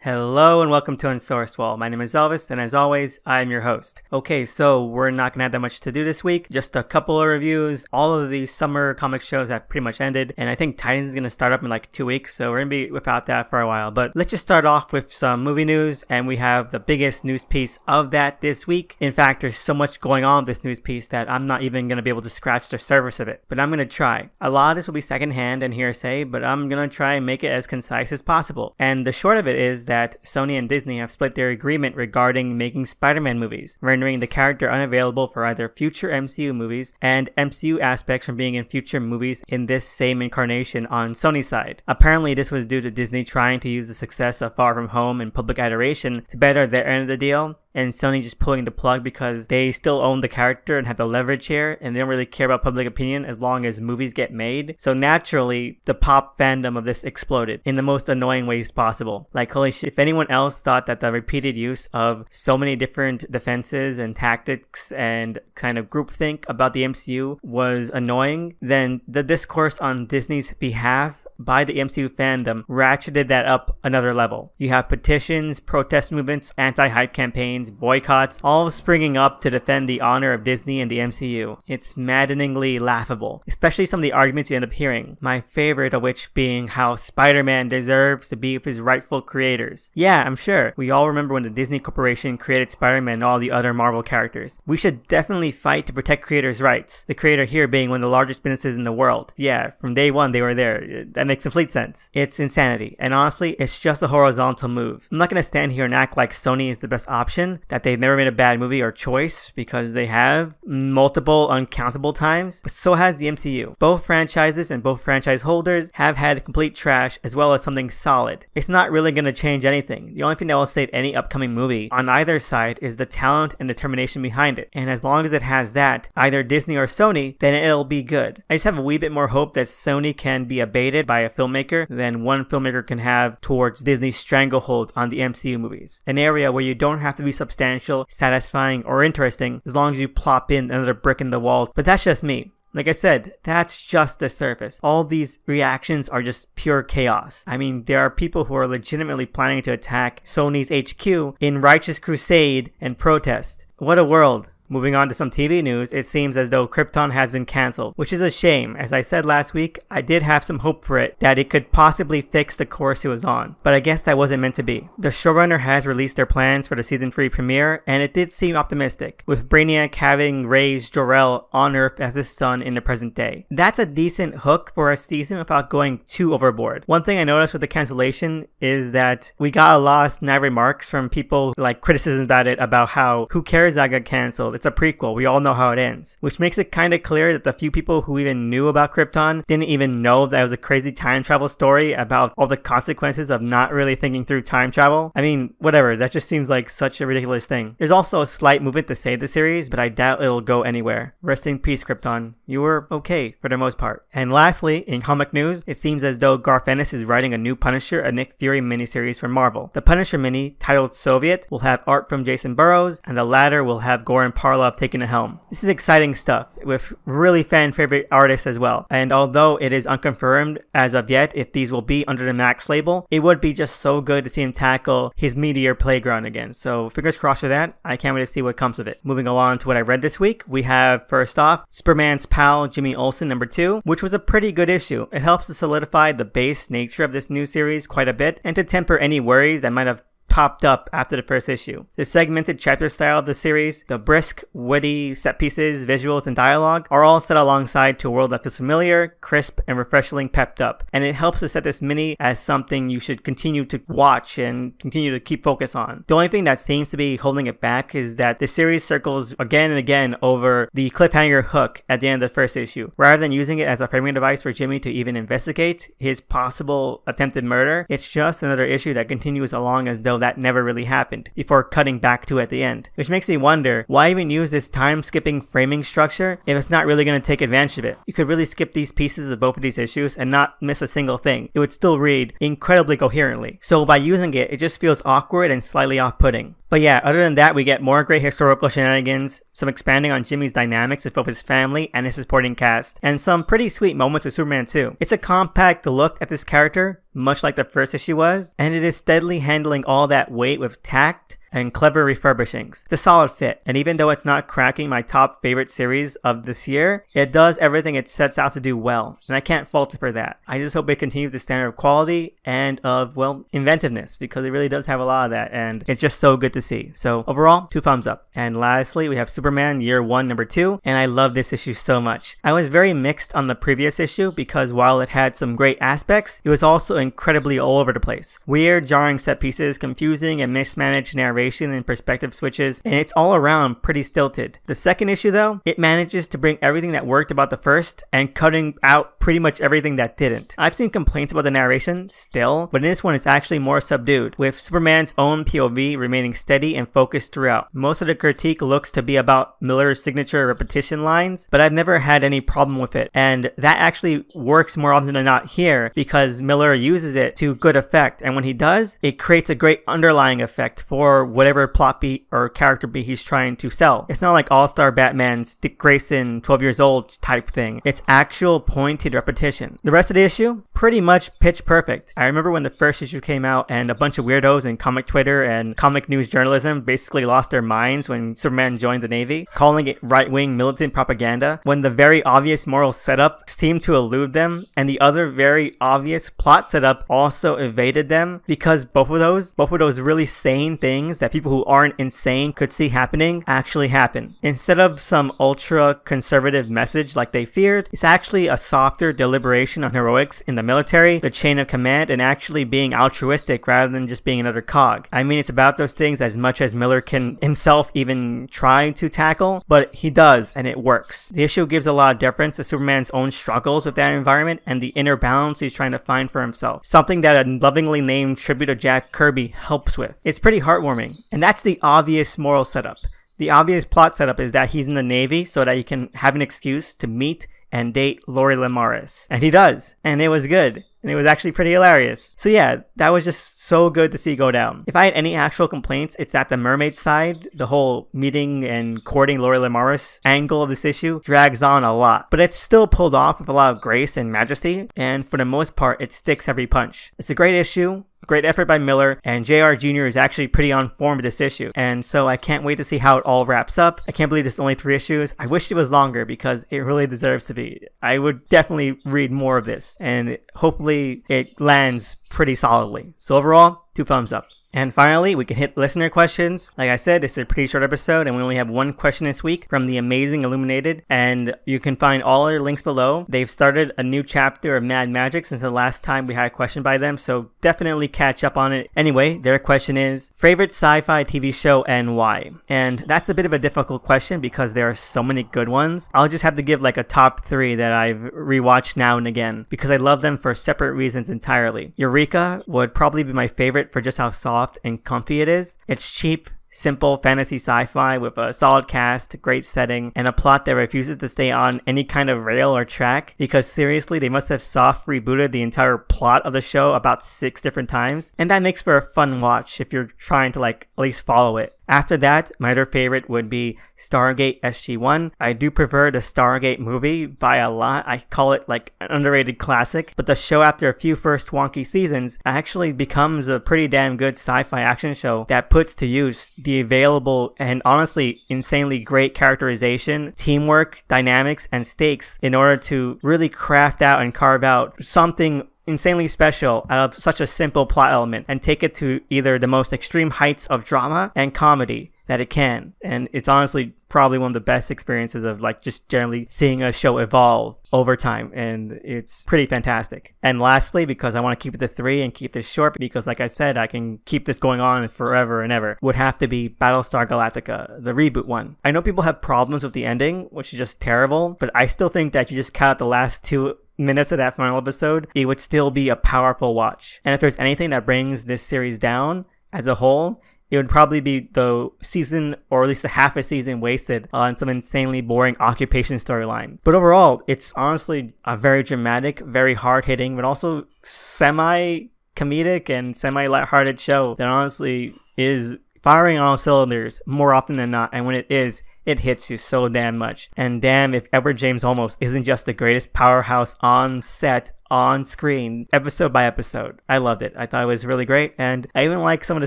Hello and welcome to Unsourced Wall. My name is Elvis, and as always, I'm your host. Okay, so we're not gonna have that much to do this week. Just a couple of reviews. All of these summer comic shows have pretty much ended, and I think Titans is gonna start up in like 2 weeks, so we're gonna be without that for a while. But let's just start off with some movie news, and we have the biggest news piece of that this week. In fact, there's so much going on with this news piece that I'm not even gonna be able to scratch the surface of it. But I'm gonna try. A lot of this will be secondhand and hearsay, but I'm gonna try and make it as concise as possible. And the short of it is that Sony and Disney have split their agreement regarding making Spider-Man movies, rendering the character unavailable for either future MCU movies and MCU aspects from being in future movies in this same incarnation on Sony's side. Apparently, this was due to Disney trying to use the success of Far From Home and public adoration to better their end of the deal, and Sony just pulling the plug because they still own the character and have the leverage here, and they don't really care about public opinion as long as movies get made. So naturally, the pop fandom of this exploded in the most annoying ways possible. Like, holy shit, if anyone else thought that the repeated use of so many different defenses and tactics and kind of groupthink about the MCU was annoying, then the discourse on Disney's behalf by the MCU fandom ratcheted that up another level. You have petitions, protest movements, anti-hype campaigns, boycotts, all springing up to defend the honor of Disney and the MCU. It's maddeningly laughable, especially some of the arguments you end up hearing. My favorite of which being how Spider-Man deserves to be with his rightful creators. Yeah, I'm sure. We all remember when the Disney Corporation created Spider-Man and all the other Marvel characters. We should definitely fight to protect creators' rights. The creator here being one of the largest businesses in the world. Yeah, from day one they were there. That makes complete sense. It's insanity, and honestly, it's just a horizontal move. I'm not gonna stand here and act like Sony is the best option, that they've never made a bad movie or choice, because they have multiple uncountable times, but so has the MCU. Both franchises and both franchise holders have had complete trash as well as something solid. It's not really gonna change anything. The only thing that will save any upcoming movie on either side is the talent and determination behind it, and as long as it has that, either Disney or Sony, then it'll be good. I just have a wee bit more hope that Sony can be abated by a filmmaker than one filmmaker can have towards Disney's stranglehold on the MCU movies. An area where you don't have to be substantial, satisfying, or interesting as long as you plop in another brick in the wall. But that's just me. Like I said, that's just the surface. All these reactions are just pure chaos. I mean, there are people who are legitimately planning to attack Sony's HQ in righteous crusade and protest. What a world. Moving on to some TV news, it seems as though Krypton has been cancelled, which is a shame. As I said last week, I did have some hope for it, that it could possibly fix the course it was on, but I guess that wasn't meant to be. The showrunner has released their plans for the season 3 premiere, and it did seem optimistic, with Brainiac having raised Jor-El on Earth as his son in the present day. That's a decent hook for a season without going too overboard. One thing I noticed with the cancellation is that we got a lot of snide remarks from people, like criticisms about it, about how, who cares that got cancelled? It's a prequel, we all know how it ends. Which makes it kind of clear that the few people who even knew about Krypton didn't even know that it was a crazy time travel story about all the consequences of not really thinking through time travel. I mean, whatever, that just seems like such a ridiculous thing. There's also a slight movement to save the series, but I doubt it'll go anywhere. Rest in peace, Krypton. You were okay for the most part. And lastly, in comic news, it seems as though Garth Ennis is writing a new Punisher, a Nick Fury miniseries for Marvel. The Punisher mini, titled Soviet, will have art from Jason Burrows, and the latter will have Goran Parlov taking the helm. This is exciting stuff, with really fan favorite artists as well. And although it is unconfirmed as of yet if these will be under the Max label, it would be just so good to see him tackle his Meteor playground again. So fingers crossed for that. I can't wait to see what comes of it. Moving along to what I read this week, we have first off, Superman's pal Jimmy Olsen #2, which was a pretty good issue. It helps to solidify the base nature of this new series quite a bit, and to temper any worries that might have popped up after the first issue. The segmented chapter style of the series, the brisk, witty set pieces, visuals, and dialogue are all set alongside to a world that feels familiar, crisp, and refreshingly pepped up. And it helps to set this mini as something you should continue to watch and continue to keep focus on. The only thing that seems to be holding it back is that the series circles again and again over the cliffhanger hook at the end of the first issue. Rather than using it as a framing device for Jimmy to even investigate his possible attempted murder, it's just another issue that continues along as though that never really happened, before cutting back to at the end. Which makes me wonder, why even use this time-skipping framing structure if it's not really going to take advantage of it? You could really skip these pieces of both of these issues and not miss a single thing. It would still read incredibly coherently. So by using it, it just feels awkward and slightly off-putting. But yeah, other than that, we get more great historical shenanigans, some expanding on Jimmy's dynamics with both his family and his supporting cast, and some pretty sweet moments with Superman too. It's a compact look at this character, much like the first issue was, and it is steadily handling all that weight with tact and clever refurbishings. It's a solid fit, and even though it's not cracking my top favorite series of this year, it does everything it sets out to do well, and I can't fault it for that. I just hope it continues the standard of quality and of, well, inventiveness, because it really does have a lot of that, and it's just so good to see. So overall, 2 thumbs up. And lastly, we have Superman Year 1 number 2, and I love this issue so much. I was very mixed on the previous issue because while it had some great aspects, it was also incredibly all over the place. Weird, jarring set pieces, confusing and mismanaged narration and perspective switches, and it's all around pretty stilted. The second issue though, it manages to bring everything that worked about the first and cutting out pretty much everything that didn't. I've seen complaints about the narration still, but in this one it's actually more subdued, with Superman's own POV remaining steady and focused throughout. Most of the critique looks to be about Miller's signature repetition lines, but I've never had any problem with it, and that actually works more often than not here because Miller uses it to good effect, and when he does, it creates a great underlying effect for whatever plot beat or character beat he's trying to sell. It's not like All-Star Batman's Dick Grayson 12 years old type thing. It's actual pointed repetition. The rest of the issue, pretty much pitch perfect. I remember when the first issue came out and a bunch of weirdos in comic Twitter and comic news journalism basically lost their minds when Superman joined the Navy, calling it right-wing militant propaganda, when the very obvious moral setup seemed to elude them and the other very obvious plot setup also evaded them, because both of those really sane things that people who aren't insane could see happening actually happen. Instead of some ultra conservative message like they feared, it's actually a softer deliberation on heroics in the military, the chain of command, and actually being altruistic rather than just being another cog. I mean, it's about those things as much as Miller can himself even try to tackle, but he does, and it works. The issue gives a lot of deference to Superman's own struggles with that environment and the inner balance he's trying to find for himself, something that a lovingly named tribute to Jack Kirby helps with. It's pretty heartwarming. And that's the obvious moral setup. The obvious plot setup is that he's in the Navy so that he can have an excuse to meet and date Lori Lemaris. And he does. And it was good. And it was actually pretty hilarious. So yeah, that was just so good to see go down. If I had any actual complaints, it's that the mermaid side, the whole meeting and courting Lori Lemaris angle of this issue, drags on a lot. But it's still pulled off with a lot of grace and majesty, and for the most part, it sticks every punch. It's a great issue. Great effort by Miller, and JR Jr. is actually pretty on form with this issue, and so I can't wait to see how it all wraps up. I can't believe it's only 3 issues. I wish it was longer because it really deserves to be. I would definitely read more of this, and hopefully it lands pretty solidly. So overall, 2 thumbs up. And finally, we can hit listener questions. Like I said, it's a pretty short episode, and we only have 1 question this week from the amazing Illuminated, and you can find all their links below. They've started a new chapter of Mad Magic since the last time we had a question by them, so definitely catch up on it. Anyway, their question is, favorite sci-fi TV show and why? And that's a bit of a difficult question because there are so many good ones. I'll just have to give like a top 3 that I've rewatched now and again because I love them for separate reasons entirely. Eureka would probably be my favorite for just how soft and comfy it is. It's cheap, simple fantasy sci-fi with a solid cast, great setting, and a plot that refuses to stay on any kind of rail or track, because seriously, they must have soft rebooted the entire plot of the show about 6 different times, and that makes for a fun watch if you're trying to like at least follow it. After that, my other favorite would be Stargate SG-1. I do prefer the Stargate movie by a lot. I call it like an underrated classic, but the show after a few first wonky seasons actually becomes a pretty damn good sci-fi action show that puts to use the available and honestly insanely great characterization, teamwork, dynamics, and stakes in order to really craft out and carve out something insanely special out of such a simple plot element and take it to either the most extreme heights of drama and comedy that it can. And it's honestly probably one of the best experiences of like just generally seeing a show evolve over time, and it's pretty fantastic. And lastly, because I want to keep it to 3 and keep this short, because like I said, I can keep this going on forever and ever, would have to be Battlestar Galactica, the reboot one. I know people have problems with the ending, which is just terrible, but I still think that if you just cut out the last 2 minutes of that final episode, it would still be a powerful watch. And if there's anything that brings this series down as a whole, it would probably be the season, or at least a half a season wasted on some insanely boring occupation storyline. But overall, it's honestly a very dramatic, very hard-hitting, but also semi-comedic and semi-lighthearted show that honestly is firing on all cylinders more often than not, and when it is, it hits you so damn much. And damn if Edward James Olmos isn't just the greatest powerhouse on set, on screen, episode by episode. I loved it. I thought it was really great, and I even like some of the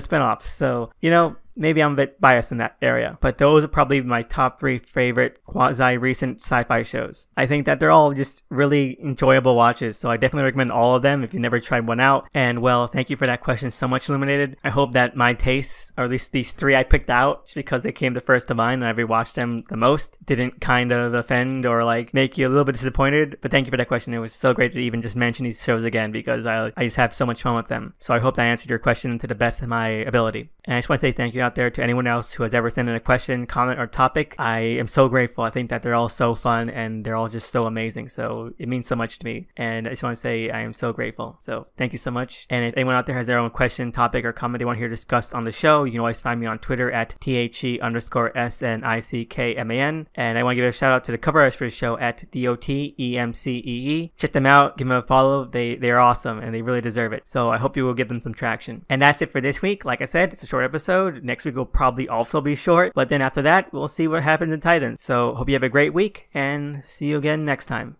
spin-offs. So, you know, maybe I'm a bit biased in that area, but those are probably my top 3 favorite quasi-recent sci-fi shows. I think that they're all just really enjoyable watches, so I definitely recommend all of them if you've never tried one out. And well, thank you for that question so much, Illuminated. I hope that my tastes, or at least these 3 I picked out, just because they came the first to mind and I've rewatched them the most, didn't kind of offend or like make you a little bit disappointed. But thank you for that question. It was so great to even just mention these shows again, because I just have so much fun with them. So I hope that answered your question to the best of my ability. And I just want to say thank you out there to anyone else who has ever sent in a question, comment, or topic. I am so grateful. I think that they're all so fun and they're all just so amazing. So it means so much to me. And I just want to say I am so grateful. So thank you so much. And if anyone out there has their own question, topic, or comment they want to hear discussed on the show, you can always find me on Twitter at THE_SNICKMAN. And I want to give a shout out to the cover artists for the show at DOTEMCEE. Check them out. Give them a follow. They're awesome and they really deserve it. So I hope you will give them some traction. And that's it for this week. Like I said, it's a short episode. Next week will probably also be short, but then after that, we'll see what happens in Titans. So hope you have a great week and see you again next time.